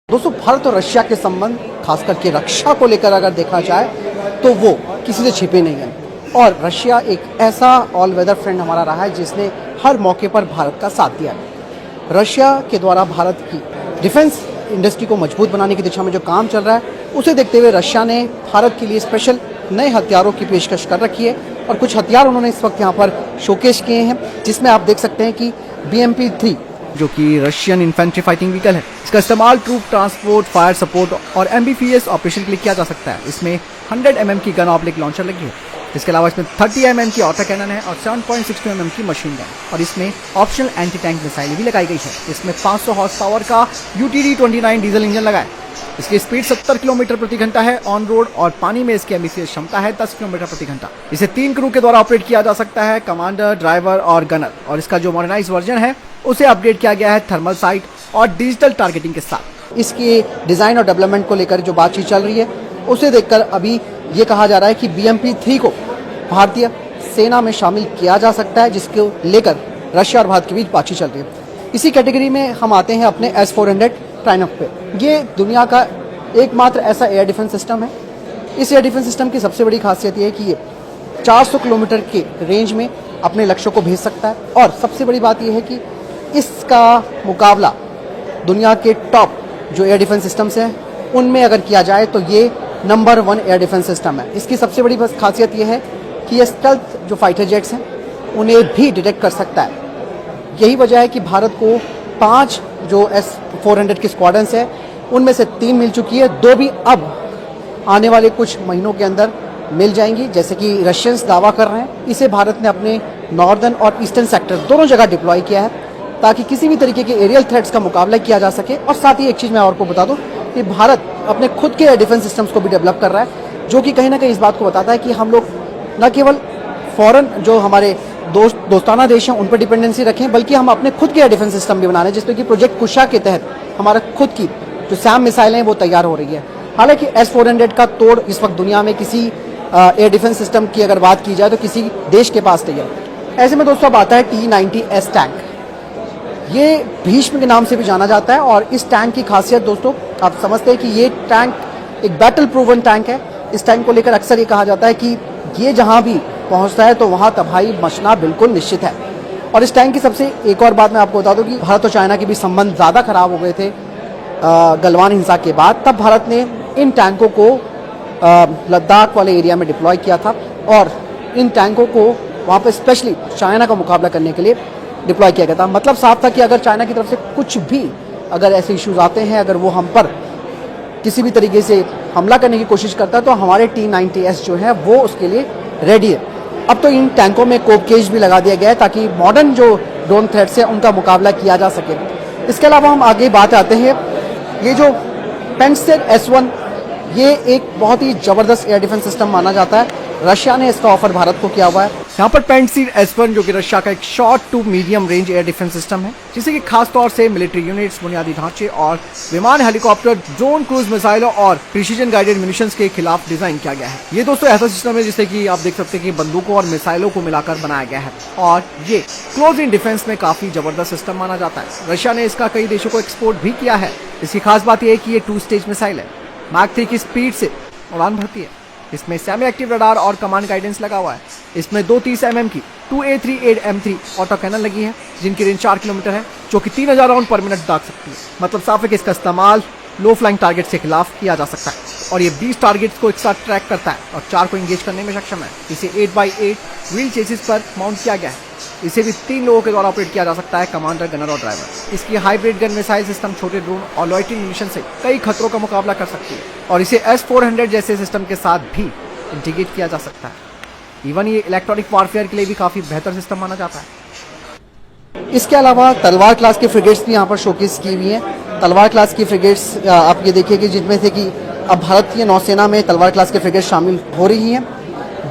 दोस्तों, भारत और रशिया के संबंध खास करके रक्षा को लेकर अगर देखा जाए तो वो किसी से छिपे नहीं हैं और रशिया एक ऐसा ऑल वेदर फ्रेंड हमारा रहा है जिसने हर मौके पर भारत का साथ दिया है। रशिया के द्वारा भारत की डिफेंस इंडस्ट्री को मजबूत बनाने की दिशा में जो काम चल रहा है उसे देखते हुए रशिया ने भारत के लिए स्पेशल नए हथियारों की पेशकश कर रखी है और कुछ हथियार उन्होंने इस वक्त यहाँ पर शोकेश किए हैं, जिसमें आप देख सकते हैं कि BMP-3 जो कि रशियन इन्फेंट्री फाइटिंग व्हीकल है, इसका इस्तेमाल ट्रूप ट्रांसपोर्ट, फायर सपोर्ट और एम्फीबियस ऑपरेशन के लिए किया जा सकता है। इसमें 100 mm की गन ऑब्लिक लॉन्चर लगी है। इसके अलावा इसमें 30 mm की ऑटो कैनन है और 7.62 mm की मशीन गन और इसमें ऑप्शनल एंटी टैंक मिसाइल भी लगाई गई है। इसमें 500 हॉर्स पावर का UTD-29 डीजल इंजन लगा है। इसकी स्पीड 70 किलोमीटर प्रति घंटा है ऑन रोड और पानी में इसकी एम्बिशियस क्षमता है 10 किलोमीटर प्रति घंटा। इसे 3 क्रू के द्वारा ऑपरेट किया जा सकता है, कमांडर, ड्राइवर और गनर। और इसका जो मॉडर्नाइज वर्जन है उसे अपग्रेड किया गया है थर्मल साइट और डिजिटल टारगेटिंग के साथ। इसकी डिजाइन और डेवलपमेंट को लेकर जो बातचीत चल रही है उसे देखकर अभी ये कहा जा रहा है कि BMP-3 को भारतीय सेना में शामिल किया जा सकता है, जिसको लेकर रशिया और भारत के बीच बातचीत चल रही है। इसी कैटेगरी में हम आते हैं अपने S-400 ट्राइनफ पे। ये दुनिया का एकमात्र ऐसा एयर डिफेंस सिस्टम है। इस एयर डिफेंस सिस्टम की सबसे बड़ी खासियत ये है कि ये 400 किलोमीटर के रेंज में अपने लक्ष्यों को भेज सकता है और सबसे बड़ी बात यह है कि इसका मुकाबला दुनिया के टॉप जो एयर डिफेंस सिस्टम्स हैं उनमें अगर किया जाए तो ये नंबर 1 एयर डिफेंस सिस्टम है। इसकी सबसे बड़ी खासियत ये है कि ये स्टेल्थ जो फाइटर जेट्स हैं उन्हें भी डिटेक्ट कर सकता है। यही वजह है कि भारत को 5 जो S-400 की स्क्वाड्रंस है उनमें से 3 मिल चुकी है, 2 भी अब आने वाले कुछ महीनों के अंदर मिल जाएंगी, जैसे कि रशियंस दावा कर रहे हैं। इसे भारत ने अपने नॉर्दर्न और ईस्टर्न सेक्टर दोनों जगह डिप्लॉय किया है ताकि किसी भी तरीके के एरियल थ्रेट्स का मुकाबला किया जा सके। और साथ ही एक चीज़ मैं और को बता दूं कि भारत अपने खुद के एयर डिफेंस सिस्टम्स को भी डेवलप कर रहा है, जो कि कहीं ना कहीं इस बात को बताता है कि हम लोग न केवल फॉरेन जो हमारे दोस्ताना देश हैं उन पर डिपेंडेंसी रखें, बल्कि हम अपने खुद के एयर डिफेंस सिस्टम भी बना रहे हैं, जिसमें कि प्रोजेक्ट कुशा के तहत हमारा खुद की जो सैम मिसाइल हैं वो तैयार हो रही है। हालांकि S-400 का तोड़ इस वक्त दुनिया में किसी एयर डिफेंस सिस्टम की अगर बात की जाए तो किसी देश के पास नहीं है। ऐसे में दोस्तों अब आता है T-90S टैंक। ये भीष्म के नाम से भी जाना जाता है और इस टैंक की खासियत दोस्तों आप समझते हैं कि ये टैंक एक बैटल प्रूवन टैंक है। इस टैंक को लेकर अक्सर ये कहा जाता है कि ये जहां भी पहुंचता है तो वहां तबाही मचना बिल्कुल निश्चित है। और इस टैंक की सबसे एक और बात मैं आपको बता दूं कि भारत और चाइना के भी संबंध ज़्यादा खराब हो गए थे गलवान हिंसा के बाद। तब भारत ने इन टैंकों को लद्दाख वाले एरिया में डिप्लॉय किया था और इन टैंकों को वहाँ पर स्पेशली चाइना का मुकाबला करने के लिए डिप्लॉय किया गया था। मतलब साफ था कि अगर चाइना की तरफ से कुछ भी अगर ऐसे इश्यूज आते हैं, अगर वो हम पर किसी भी तरीके से हमला करने की कोशिश करता है तो हमारे T-90S जो है वो उसके लिए रेडी है। अब तो इन टैंकों में कोप केज भी लगा दिया गया है ताकि मॉडर्न जो ड्रोन थ्रेट्स है उनका मुकाबला किया जा सके। इसके अलावा हम आगे बात आते हैं, ये जो पेंटस्टेड S-1 ये एक बहुत ही ज़बरदस्त एयर डिफेंस सिस्टम माना जाता है। रशिया ने इसका ऑफर भारत को किया हुआ है। यहाँ पर पेंटस्टेड S-1 जो कि रशिया का एक short to medium range air defence system है, जिसे कि खास तौर से मिलिट्री यूनिट्स, बुनियादी ढांचे और विमान, हेलीकॉप्टर, ड्रोन, क्रूज मिसाइलों और प्रिसीजन गाइडेड म्यूनिशंस के खिलाफ डिजाइन किया गया है। ये दोस्तों ऐसा सिस्टम है जिसे कि आप देख सकते हैं कि बंदूकों और मिसाइलों को मिलाकर बनाया गया है और ये क्लोज इन डिफेंस में काफी जबरदस्त सिस्टम माना जाता है। रशिया ने इसका कई देशों को एक्सपोर्ट भी किया है। इसकी खास बात यह है कि ये 2 स्टेज मिसाइल है, माक 3 की स्पीड से उड़ान भरती है। इसमें सेमी एक्टिव रडार और कमांड गाइडेंस लगा हुआ है। इसमें 230 mm की 2A38M3 ऑटो कैनन लगी है, जिनकी रेंज 4 किलोमीटर है, जो कि 3000 राउंड पर मिनट दाग सकती है। मतलब साफ है कि इसका इस्तेमाल लो फ्लाइंग टारगेट्स के खिलाफ किया जा सकता है और ये 20 टारगेट्स को एक साथ ट्रैक करता है और 4 को इंगेज करने में सक्षम है। इसे 8x8 व्हील चेसिस पर माउंट किया गया है। इसे भी 3 लोगों के द्वारा ऑपरेट किया जा सकता है, कमांडर, गनर और ड्राइवर। इसकी हाइब्रिड गन मिसाइल सिस्टम छोटे ड्रोन और लॉइटरिंग मिशन से कई खतरों का मुकाबला कर सकती है और इसे S-400 जैसे सिस्टम के साथ भी इंटीग्रेट किया जा सकता है। इवन ये इलेक्ट्रॉनिक वॉरफेयर के लिए भी काफी बेहतर सिस्टम माना जाता है। इसके अलावा तलवार क्लास के फ्रिगेट्स भी यहाँ पर शोकेस की हुई हैं। तलवार क्लास की फ्रिगेट्स आप ये देखिए कि जिनमें से कि अब भारतीय नौसेना में तलवार क्लास के फ्रिगेट्स शामिल हो रही हैं।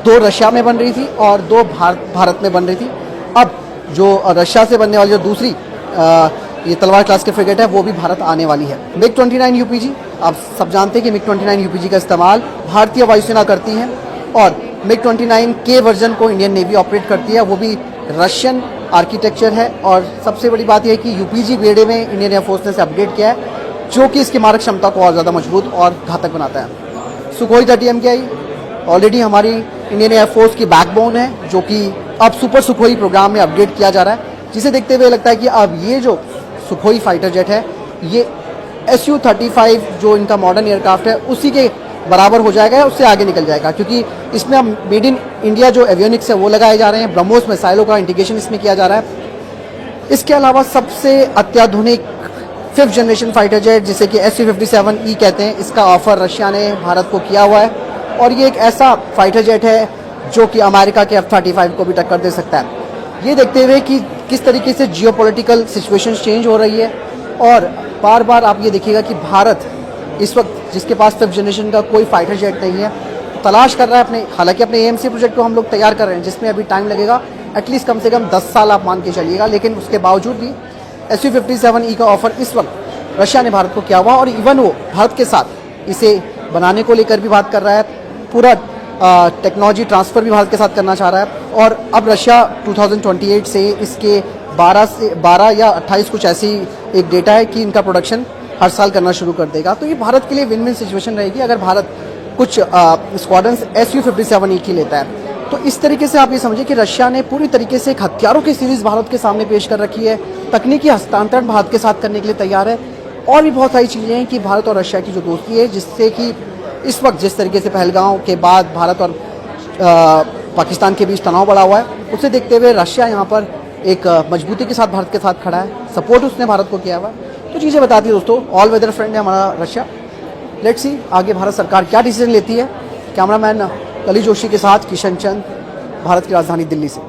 2 रशिया में बन रही थी और 2 भारत में बन रही थी। अब जो रशिया से बनने वाली जो दूसरी ये तलवार क्लास के फ्रिगेट है वो भी भारत आने वाली है। MiG-29 UPG, आप सब जानते हैं कि MiG-29 UPG का इस्तेमाल भारतीय वायुसेना करती है और MiG-29 के वर्जन को इंडियन नेवी ऑपरेट करती है, वो भी रशियन आर्किटेक्चर है। और सबसे बड़ी बात यह है कि UPG बेड़े में इंडियन एयरफोर्स ने इसे अपग्रेड किया है जो कि इसकी मारक क्षमता को और ज़्यादा मजबूत और घातक बनाता है। सुखोई 30 MKI ऑलरेडी हमारी इंडियन एयरफोर्स की बैकबोन है, जो कि अब सुपर सुखोई प्रोग्राम में अपग्रेड किया जा रहा है, जिसे देखते हुए लगता है कि अब ये जो सुखोई फाइटर जेट है ये Su-35 जो इनका मॉडर्न एयरक्राफ्ट है उसी के बराबर हो जाएगा या उससे आगे निकल जाएगा, क्योंकि इसमें अब मेड इन इंडिया जो एवियोनिक्स है वो लगाए जा रहे हैं, ब्रह्मोस मिसाइलों का इंटीग्रेशन इसमें किया जा रहा है। इसके अलावा सबसे अत्याधुनिक 5th जनरेशन फाइटर जेट जिसे कि Su-57E कहते हैं, इसका ऑफर रशिया ने भारत को किया हुआ है और ये एक ऐसा फाइटर जेट है जो कि अमेरिका के F-35 को भी टक्कर दे सकता है। ये देखते हुए कि किस तरीके से जियोपॉलिटिकल सिचुएशन चेंज हो रही है और बार बार आप ये देखिएगा कि भारत इस वक्त जिसके पास 5th जनरेशन का कोई फाइटर जेट नहीं है तलाश कर रहा है अपने, हालांकि अपने AMC प्रोजेक्ट को हम लोग तैयार कर रहे हैं जिसमें अभी टाइम लगेगा, एटलीस्ट कम से कम 10 साल आप मान के चलिएगा, लेकिन उसके बावजूद भी Su-57E का ऑफर इस वक्त रशिया ने भारत को किया हुआ और इवन वो भारत के साथ इसे बनाने को लेकर भी बात कर रहा है, पूरा टेक्नोलॉजी ट्रांसफ़र भी भारत के साथ करना चाह रहा है और अब रशिया 2028 से इसके 12 या 28 कुछ ऐसी एक डेटा है कि इनका प्रोडक्शन हर साल करना शुरू कर देगा। तो ये भारत के लिए विन विन सिचुएशन रहेगी अगर भारत कुछ स्क्वाड्रंस Su-57E की लेता है। तो इस तरीके से आप ये समझिए कि रशिया ने पूरी तरीके से एक हथियारों की सीरीज़ भारत के सामने पेश कर रखी है, तकनीकी हस्तांतरण भारत के साथ करने के लिए तैयार है और भी बहुत सारी चीज़ें हैं कि भारत और रशिया की जो दोस्ती है, जिससे कि इस वक्त जिस तरीके से पहलगांव के बाद भारत और पाकिस्तान के बीच तनाव बढ़ा हुआ है, उसे देखते हुए रशिया यहाँ पर एक मजबूती के साथ भारत के साथ खड़ा है, सपोर्ट उसने भारत को किया हुआ है। तो चीज़ें बताती है दोस्तों, ऑल वेदर फ्रेंड है हमारा रशिया। लेट्स सी आगे भारत सरकार क्या डिसीजन लेती है। कैमरामैन कली जोशी के साथ किशन चंद, भारत की राजधानी दिल्ली से।